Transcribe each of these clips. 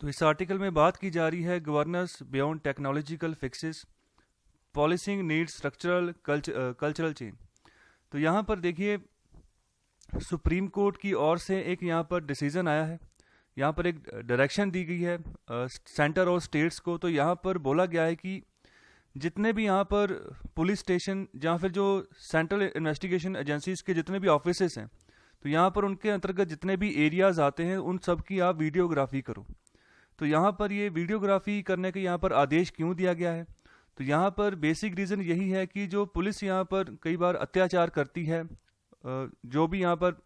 तो इस आर्टिकल में बात की जा रही है governance beyond technological fixes, policing needs structural cultural change. तो यहाँ पर देखिए, सुप्रीम कोर्ट की ओर से एक यहाँ पर डिसीजन आया है, यहाँ पर एक डायरेक्शन दी गई है सेंटर और स्टेट्स को। तो यहाँ पर बोला गया है कि जितने भी यहाँ पर पुलिस स्टेशन या फिर जो सेंट्रल इन्वेस्टिगेशन एजेंसीज के जितने भी ऑफिसेस हैं, तो यहाँ पर उनके अंतर्गत जितने भी एरियाज आते हैं उन सब की आप वीडियोग्राफी करो। तो यहाँ पर ये वीडियोग्राफी करने का यहाँ पर आदेश क्यों दिया गया है? तो यहाँ पर बेसिक रीज़न यही है कि जो पुलिस यहाँ पर कई बार अत्याचार करती है, जो भी यहाँ पर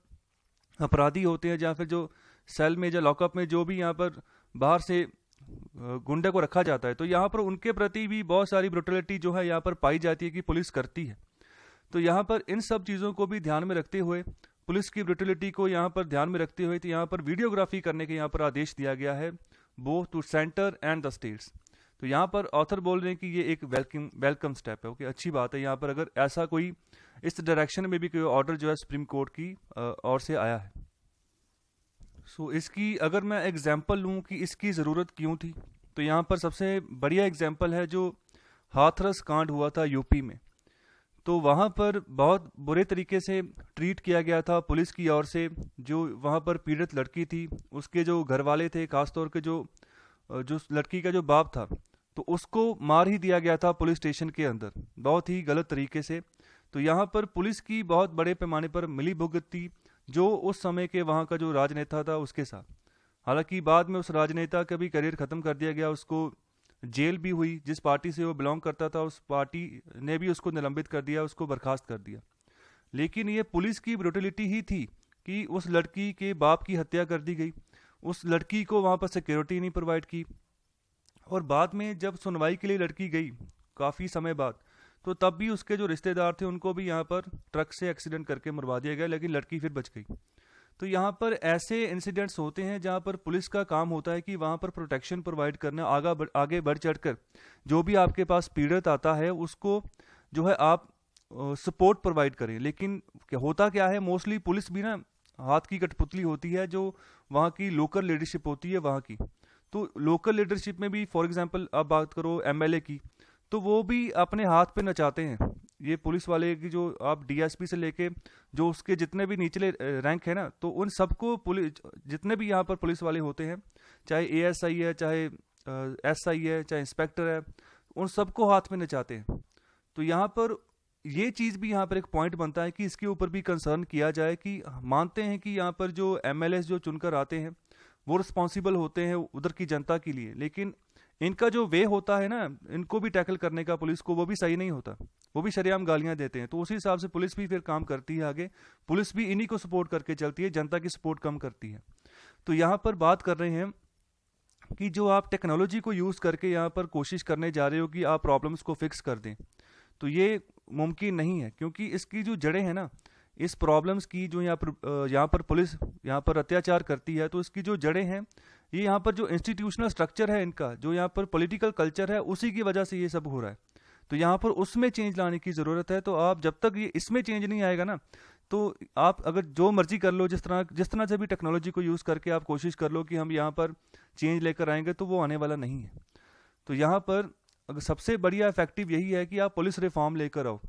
अपराधी होते हैं या फिर जो सेल में या लॉकअप में जो भी यहाँ पर बाहर से गुंडे को रखा जाता है, तो यहाँ पर उनके प्रति भी बहुत सारी ब्रुटलिटी जो है यहाँ पर पाई जाती है कि पुलिस करती है। तो यहाँ पर इन सब चीज़ों को भी ध्यान में रखते हुए, पुलिस की ब्रुटलिटी को यहाँ पर ध्यान में रखते हुए, तो यहाँ पर वीडियोग्राफी करने के यहाँ पर आदेश दिया गया है both to centre and the states. तो यहाँ पर ऑथर बोल रहे हैं कि ये एक वेलकम स्टेप है। ओके, अच्छी बात है यहाँ पर अगर ऐसा कोई इस डायरेक्शन में भी कोई ऑर्डर जो है सुप्रीम कोर्ट की ओर से आया है। सो इसकी अगर मैं एग्जांपल लूँ कि इसकी ज़रूरत क्यों थी, तो यहाँ पर सबसे बढ़िया एग्जांपल है जो हाथरस कांड हुआ था यूपी में। तो वहाँ पर बहुत बुरे तरीके से ट्रीट किया गया था पुलिस की ओर से। जो वहाँ पर पीड़ित लड़की थी, उसके जो घर वाले थे, खासतौर के जो लड़की का जो बाप था, तो उसको मार ही दिया गया था पुलिस स्टेशन के अंदर, बहुत ही गलत तरीके से। तो यहाँ पर पुलिस की बहुत बड़े पैमाने पर मिली भुगत थी जो उस समय के वहाँ का जो राजनेता था उसके साथ। हालांकि बाद में उस राजनेता का भी करियर ख़त्म कर दिया गया, उसको जेल भी हुई। जिस पार्टी से वो बिलोंग करता था उस पार्टी ने भी उसको निलंबित कर दिया, उसको बर्खास्त कर दिया। लेकिन ये पुलिस की ब्रुटलिटी ही थी कि उस लड़की के बाप की हत्या कर दी गई, उस लड़की को वहाँ पर सिक्योरिटी नहीं प्रोवाइड की, और बाद में जब सुनवाई के लिए लड़की गई काफ़ी समय बाद, तो तब भी उसके जो रिश्तेदार थे उनको भी यहाँ पर ट्रक से एक्सीडेंट करके मरवा दिया गया, लेकिन लड़की फिर बच गई। तो यहाँ पर ऐसे इंसिडेंट्स होते हैं जहाँ पर पुलिस का काम होता है कि वहाँ पर प्रोटेक्शन प्रोवाइड करना, आगे बढ़ चढ़कर जो भी आपके पास पीड़ित आता है उसको जो है आप सपोर्ट प्रोवाइड करें। लेकिन होता क्या है, मोस्टली पुलिस भी ना हाथ की कठपुतली होती है, जो वहाँ की लोकल लीडरशिप होती है वहाँ की। तो लोकल लीडरशिप में भी फॉर एग्जांपल आप बात करो एमएलए की, तो वो भी अपने हाथ पे नचाते हैं। ये पुलिस वाले की जो आप डीएसपी से लेके जो उसके जितने भी निचले रैंक है ना, तो उन सबको पुलिस, जितने भी यहाँ पर पुलिस वाले होते हैं, चाहे एएसआई है, चाहे एसआई है, चाहे इंस्पेक्टर है, उन सबको हाथ में नचाते हैं। तो यहाँ पर ये चीज़ भी यहाँ पर एक पॉइंट बनता है कि इसके ऊपर भी कंसर्न किया जाए कि मानते हैं कि यहाँ पर जो एमएलए जो चुनकर आते हैं वो रिस्पॉन्सिबल होते हैं उधर की जनता के लिए, लेकिन इनका जो वे होता है ना इनको भी टैकल करने का पुलिस को, वो भी सही नहीं होता, वो भी शरेआम गालियां देते हैं। तो उसी हिसाब से पुलिस भी फिर काम करती है आगे, पुलिस भी इन्हीं को सपोर्ट करके चलती है, जनता की सपोर्ट कम करती है। तो यहाँ पर बात कर रहे हैं कि जो आप टेक्नोलॉजी को यूज़ करके यहाँ पर कोशिश करने जा रहे हो कि आप प्रॉब्लम्स को फिक्स कर दें, तो ये मुमकिन नहीं है, क्योंकि इसकी जो जड़ें हैं ना, इस प्रॉब्लम्स की जो यहाँ पर पुलिस यहाँ पर अत्याचार करती है, तो इसकी जो जड़ें हैं ये यहाँ पर जो इंस्टीट्यूशनल स्ट्रक्चर है इनका, जो यहाँ पर पॉलिटिकल कल्चर है, उसी की वजह से ये सब हो रहा है। तो यहाँ पर उसमें चेंज लाने की ज़रूरत है। तो आप जब तक ये इसमें चेंज नहीं आएगा ना, तो आप अगर जो मर्जी कर लो, जिस तरह से भी टेक्नोलॉजी को यूज़ करके आप कोशिश कर लो कि हम यहाँ पर चेंज लेकर आएंगे, तो वो आने वाला नहीं है। तो यहाँ पर अगर सबसे बढ़िया इफेक्टिव यही है कि आप पुलिस रिफॉर्म लेकर आओ।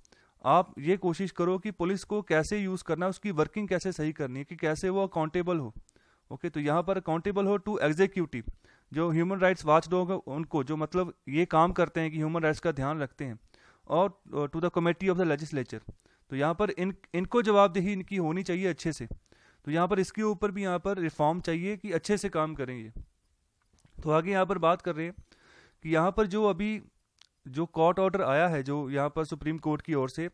आप ये कोशिश करो कि पुलिस को कैसे यूज़ करना है, उसकी वर्किंग कैसे सही करनी है, कि कैसे वो अकाउंटेबल हो। ओके, तो यहाँ पर अकाउंटेबल हो टू एग्जीक्यूटिव, जो ह्यूमन राइट्स वॉच डॉग है उनको, जो मतलब ये काम करते हैं कि ह्यूमन राइट्स का ध्यान रखते हैं, और to the committee of the legislature. तो यहाँ पर इनको जवाबदेही इनकी होनी चाहिए अच्छे से। तो यहाँ पर इसके ऊपर भी यहाँ पर रिफॉर्म चाहिए कि अच्छे से काम करें ये। तो आगे यहाँ पर बात कर रहे हैं कि यहाँ पर जो अभी जो कोर्ट ऑर्डर आया है जो यहाँ पर सुप्रीम कोर्ट की ओर से,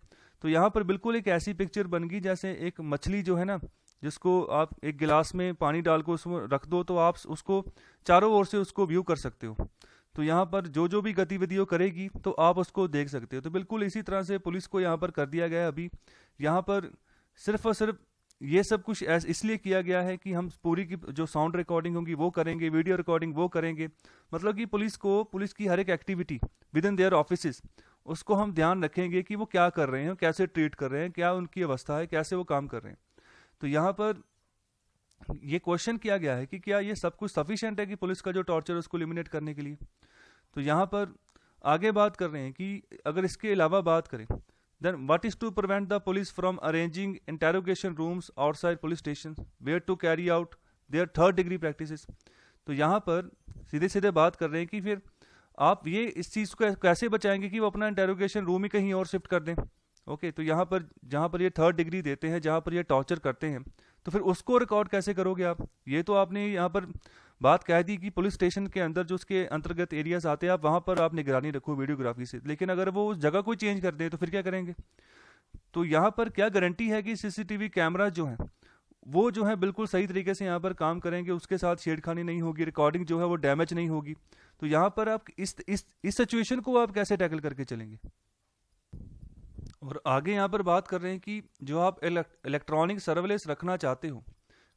तो यहाँ पर बिल्कुल एक ऐसी पिक्चर बन गई जैसे एक मछली जो है ना, जिसको आप एक गिलास में पानी डाल कर उसमें रख दो, तो आप उसको चारों ओर से उसको व्यू कर सकते हो। तो यहाँ पर जो भी गतिविधियों करेगी तो आप उसको देख सकते हो। तो बिल्कुल इसी तरह से पुलिस को यहाँ पर कर दिया गया है। अभी यहाँ पर सिर्फ और सिर्फ ये सब कुछ इसलिए किया गया है कि हम पूरी की जो साउंड रिकॉर्डिंग होगी वो करेंगे, वीडियो रिकॉर्डिंग वो करेंगे। मतलब कि पुलिस की हर एक activity with in their offices, उसको हम ध्यान रखेंगे कि वो क्या कर रहे हैं, कैसे ट्रीट कर रहे हैं, क्या उनकी अवस्था है, कैसे वो काम कर रहे हैं। तो यहाँ पर ये क्वेश्चन किया गया है कि क्या ये सब कुछ सफिशिएंट है कि पुलिस का जो टॉर्चर है उसको एलिमिनेट करने के लिए। तो यहाँ पर आगे बात कर रहे हैं कि अगर इसके अलावा बात करें, then what is to prevent the police from arranging interrogation rooms outside police station where to carry out their third degree practices. तो यहाँ पर सीधे सीधे बात कर रहे हैं कि फिर आप ये इस चीज़ को कैसे बचाएंगे कि वो अपना इंटेरोगेशन रूम ही कहीं और शिफ्ट कर दें। ओके, तो यहाँ पर जहाँ पर ये थर्ड डिग्री देते हैं, जहाँ पर ये टॉर्चर करते हैं, तो फिर उसको रिकॉर्ड कैसे करोगे आप। ये तो आपने यहाँ पर बात कह दी कि पुलिस स्टेशन के अंदर जो उसके अंतर्गत एरियाज आते हैं आप वहाँ पर आप निगरानी रखो वीडियोग्राफी से, लेकिन अगर वो उस जगह को चेंज कर दें तो फिर क्या करेंगे। तो यहाँ पर क्या गारंटी है कि सीसीटीवी कैमरा जो है वो जो है बिल्कुल सही तरीके से यहाँ पर काम करेंगे, उसके साथ छेड़खानी नहीं होगी, रिकॉर्डिंग जो है वो डैमेज नहीं होगी। तो यहाँ पर आप इस सिचुएशन को आप कैसे टैकल करके चलेंगे। और आगे यहाँ पर बात कर रहे हैं कि जो आप इलेक्ट्रॉनिक सर्वेलेंस रखना चाहते हो,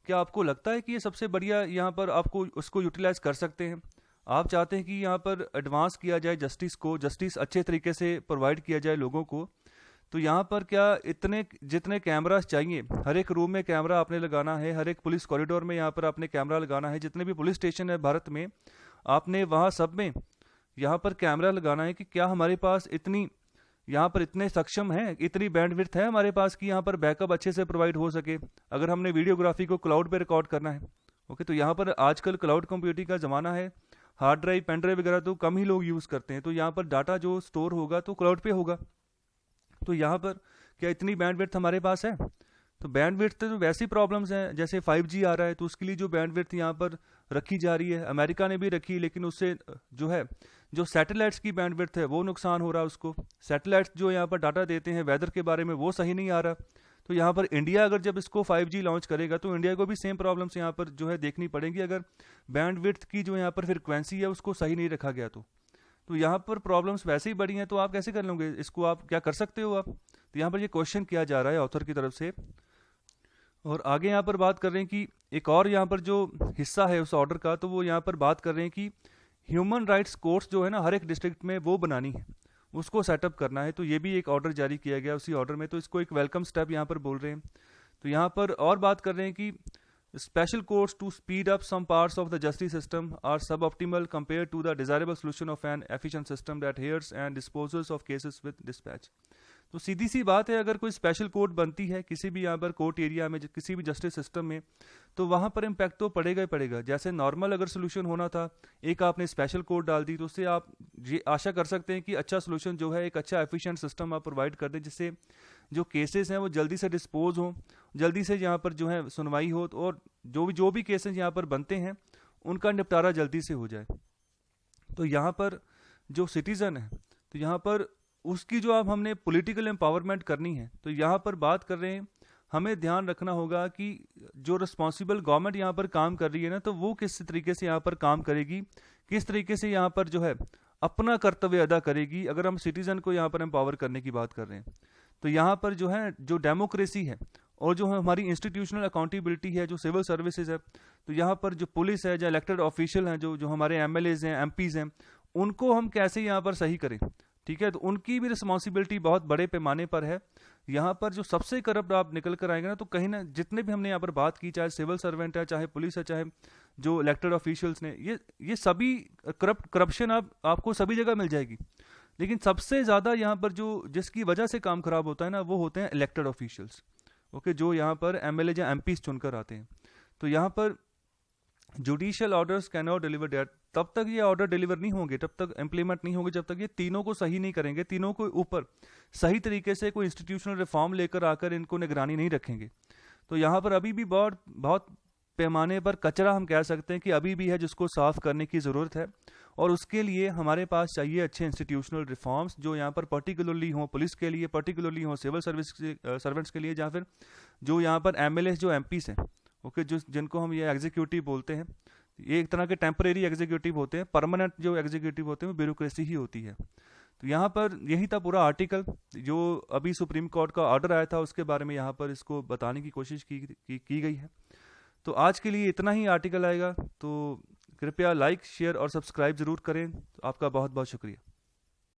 क्या आपको लगता है कि ये सबसे बढ़िया यहाँ पर आपको उसको यूटिलाइज कर सकते हैं। आप चाहते हैं कि यहाँ पर एडवांस किया जाए जस्टिस को, जस्टिस अच्छे तरीके से प्रोवाइड किया जाए लोगों को। तो यहाँ पर क्या इतने जितने कैमरास चाहिए, हर एक रूम में कैमरा आपने लगाना है, हर एक पुलिस कॉरिडोर में यहाँ पर आपने कैमरा लगाना है, जितने भी पुलिस स्टेशन है भारत में आपने वहाँ सब में यहाँ पर कैमरा लगाना है कि क्या हमारे पास इतनी यहाँ पर इतने सक्षम हैं, इतनी बैंडविड्थ है हमारे पास कि यहाँ पर बैकअप अच्छे से प्रोवाइड हो सके अगर हमने वीडियोग्राफी को क्लाउड पे रिकॉर्ड करना है। ओके, तो यहाँ पर आजकल क्लाउड कंप्यूटिंग का ज़माना है, हार्ड ड्राइव पेन ड्राइव वगैरह तो कम ही लोग यूज़ करते हैं, तो यहाँ पर डाटा जो स्टोर होगा तो क्लाउड पे होगा। तो यहाँ पर क्या इतनी बैंडविड्थ हमारे पास है। तो बैंडविड्थ तो वैसी प्रॉब्लम्स हैं, जैसे 5G आ रहा है तो उसके लिए जो बैंडविड्थ यहाँ पर रखी जा रही है, अमेरिका ने भी रखी, लेकिन उससे जो है जो सैटेलाइट्स की बैंडविड्थ है वो नुकसान हो रहा है उसको। सैटेलाइट्स जो यहाँ पर डाटा देते हैं वेदर के बारे में वो सही नहीं आ रहा। तो यहाँ पर इंडिया अगर जब इसको 5G लॉन्च करेगा तो इंडिया को भी सेम प्रॉब्लम्स यहाँ पर जो है देखनी पड़ेंगी, अगर बैंडविड्थ की जो यहाँ पर फ्रिक्वेंसी है उसको सही नहीं रखा गया तो यहाँ पर प्रॉब्लम्स वैसे ही बड़ी हैं। तो आप कैसे कर लोगे इसको, आप क्या कर सकते हो आप। तो यहाँ पर ये क्वेश्चन किया जा रहा है ऑथर की तरफ से। और आगे यहाँ पर बात कर रहे हैं कि एक और यहाँ पर जो हिस्सा है उस ऑर्डर का, तो वो यहाँ पर बात कर रहे हैं कि ह्यूमन राइट्स कोर्ट्स जो है ना हर एक डिस्ट्रिक्ट में वो बनानी है, उसको सेटअप करना है। तो ये भी एक ऑर्डर जारी किया गया उसी ऑर्डर में, तो इसको एक वेलकम स्टेप यहाँ पर बोल रहे हैं। तो यहाँ पर और बात कर रहे हैं कि special courts to speed up some parts of the justice system are suboptimal compared to the desirable solution of an efficient system that hears and disposes of cases with dispatch। तो सीधी सी बात है, अगर कोई स्पेशल कोर्ट बनती है किसी भी यहाँ पर कोर्ट एरिया में, किसी भी जस्टिस सिस्टम में, तो वहाँ पर इम्पैक्ट तो पड़ेगा ही पड़ेगा। जैसे नॉर्मल अगर सोल्यूशन होना था, एक आपने स्पेशल कोर्ट डाल दी, तो उससे आप ये आशा कर सकते हैं कि अच्छा सोल्यूशन जो है, एक अच्छा एफिशिएंट सिस्टम आप प्रोवाइड कर दें, जिससे जो केसेस हैं वो जल्दी से डिस्पोज हों, जल्दी से यहाँ पर जो है सुनवाई हो, और जो भी केसेस यहाँ पर बनते हैं उनका निपटारा जल्दी से हो जाए। तो यहाँ पर जो सिटीज़न है, तो यहाँ पर उसकी जो अब हमने पॉलिटिकल एम्पावरमेंट करनी है, तो यहाँ पर बात कर रहे हैं हमें ध्यान रखना होगा कि जो रिस्पॉन्सिबल गवर्नमेंट यहाँ पर काम कर रही है ना, तो वो किस तरीके से यहाँ पर काम करेगी, किस तरीके से यहाँ पर जो है अपना कर्तव्य अदा करेगी। अगर हम सिटीज़न को यहाँ पर एम्पावर करने की बात कर रहे हैं, तो यहाँ पर जो है जो डेमोक्रेसी है और जो है हमारी इंस्टीट्यूशनल अकाउंटेबिलिटी है, जो सिविल सर्विसेज है, तो यहाँ पर जो पुलिस है, जो इलेक्टेड ऑफिशियल हैं, जो हमारे MLAs हैं, MPs हैं, उनको हम कैसे यहाँ पर सही करें। ठीक है, तो उनकी भी रिस्पॉन्सिबिलिटी बहुत बड़े पैमाने पर है। यहाँ पर जो सबसे करप्ट आप निकल कर आएंगे ना, तो कहीं ना जितने भी हमने यहाँ पर बात की, चाहे सिविल सर्वेंट है, चाहे पुलिस है, चाहे जो इलेक्टेड ऑफिशियल्स ने, ये सभी करप्शन आपको सभी जगह मिल जाएगी। लेकिन सबसे ज़्यादा यहाँ पर जो जिसकी वजह से काम खराब होता है ना, वो होते हैं इलेक्टेड ऑफिशियल्स। ओके, जो यहाँ पर MLA या MPs चुनकर आते हैं। तो यहाँ पर judicial orders can not deliver date, तब तक ये ऑर्डर डिलीवर नहीं होंगे, तब तक इम्प्लीमेंट नहीं होंगे, जब तक ये तीनों को सही नहीं करेंगे, तीनों को ऊपर सही तरीके से कोई इंस्टीट्यूशनल रिफॉर्म लेकर आकर इनको निगरानी नहीं रखेंगे। तो यहाँ पर अभी भी बहुत पैमाने पर कचरा हम कह सकते हैं कि अभी भी है, जिसको साफ करने की ज़रूरत है। और उसके लिए हमारे पास चाहिए अच्छे इंस्टीट्यूशनल रिफॉर्म्स, जो यहाँ पर पर्टिकुलरली हों पुलिस के लिए, पर्टिकुलरली हों सिविल सर्वेंट्स के लिए, या फिर जो यहाँ पर MLAs जो MPs हैं, ओके, जो जिनको हम ये एग्जीक्यूटिव बोलते हैं, ये एक तरह के टेम्परेरी एग्जीक्यूटिव होते हैं, परमानेंट जो एग्जीक्यूटिव होते हैं वो ब्यूरोक्रेसी ही होती है। तो यहाँ पर यही था पूरा आर्टिकल, जो अभी सुप्रीम कोर्ट का ऑर्डर आया था उसके बारे में यहाँ पर इसको बताने की कोशिश की गई है। तो आज के लिए इतना ही आर्टिकल आएगा, तो कृपया लाइक, शेयर और सब्सक्राइब ज़रूर करें। तो आपका बहुत बहुत शुक्रिया।